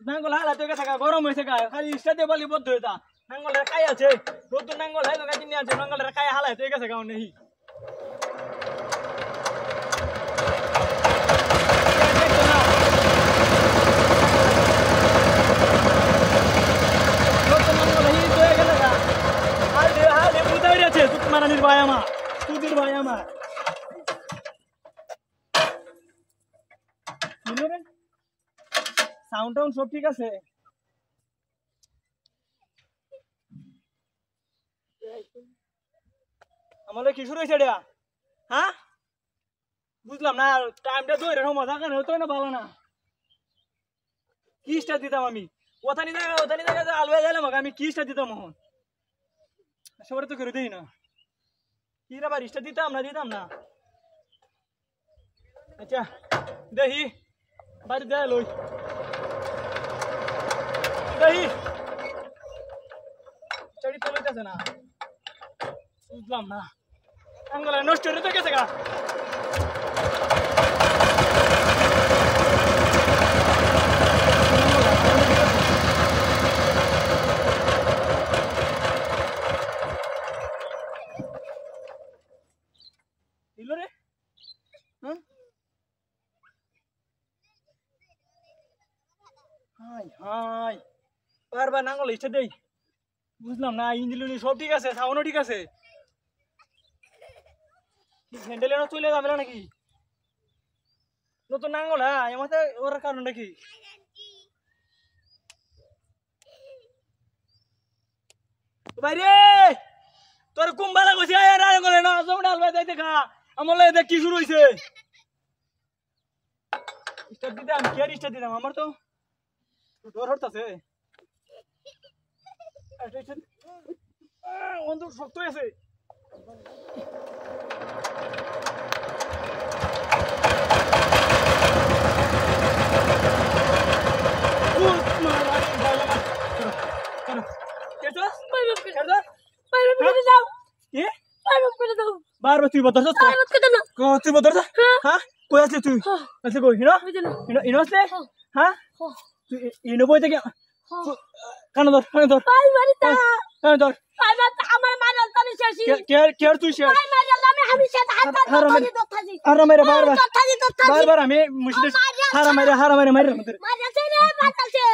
নাঙ্গল হালা তো গেছে গরম হয়েছে গা খালি স্টাতে বলি বদ্ধ হইতা নাঙ্গলের কাই আছে নতুন নাঙ্গল হয় গা কিনে আছে নাঙ্গলের কাই হালা তো গেছে গাও নেই নতুন নাঙ্গল হি তো গেছে গা হালে বুঝাই আছে তুই মারানির ভাই আমার তুদির ভাই আমার শুনো রে সাউন্ড টাউন সব ঠিক আছে আমাদের কি শুরু হয়েছে এটা হ্যাঁ বুঝলাম না টাইমটা ধরে মজা কেন হতো না ভালো না কি স্টার দিতাম আমি ওথানি জায়গা আলবাই যাইলাম আমি কি স্টার দিতাম মোহন সবার তো করে দিই না কি রে ভাই স্টার দিতাম না আচ্ছা দেখি বাড়ি দেয় লই দেখি চারি তো লইতেছে না বুঝলাম না আঙ্গলা নষ্ট হয়ে তো গেছে গা দিল রে হ্যাঁ হাই হাই বারবার নাঙ্গল ইচ্ছা দেই বুঝলাম না ইঞ্জিন সব ঠিক আছে সাউন্ডও ঠিক আছে হ্যান্ডেল এনে চলে যাবে নাকি নতুন নাঙ্গল হ্যাঁ এমাতে ওর কারণ নাকি বাইরে তোর কুম্বালা কইছে আয় নাঙ্গল না জম ডাল ভাই যাইতে খা আমলে দেখ কি শুরু হইছে স্টার্ট দিতাম কি আর স্টার্ট দিতাম আমার তো ডর হতাছে অন্ত শক্ত আছে বারবার তুই বদল তুই বদল হ্যাঁ কই আসলে তুই আসলে কই হিনো আসলে হ্যাঁ তুই ইনো বই থেকে কানে ধর কানে ধর আমার মারাল তানি শেষি কেয়ার তুই শেষ আমি শেষ হাত দত্তাজি হারা মেরে বারবার দত্তাজি বারবার আমি মুশকিল হারা মেরে মারে মারাছে রে মারাছে